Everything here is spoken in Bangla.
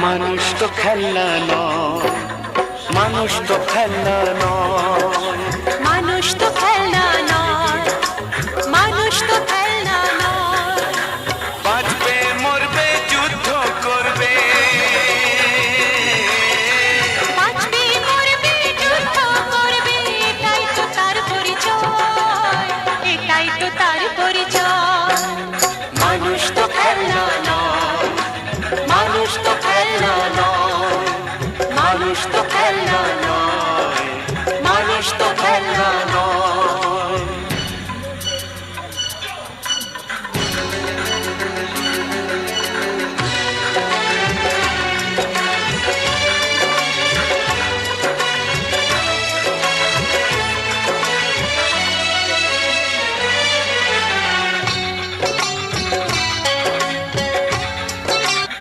মানুষ তো খেলনা নয়, মানুষ তো খেলনা নয়, মানুষ তো খেলনা নয়, মানুষ তো খেলনা নয়। বাঁচবে মরবে যুদ্ধ করবে, বাঁচবে মরবে যুদ্ধ করবে, এটাই তো তার পরিচয়, এটাই তো তার পরিচয়। মানুষ তো খেলনা নয়, মানুষ তো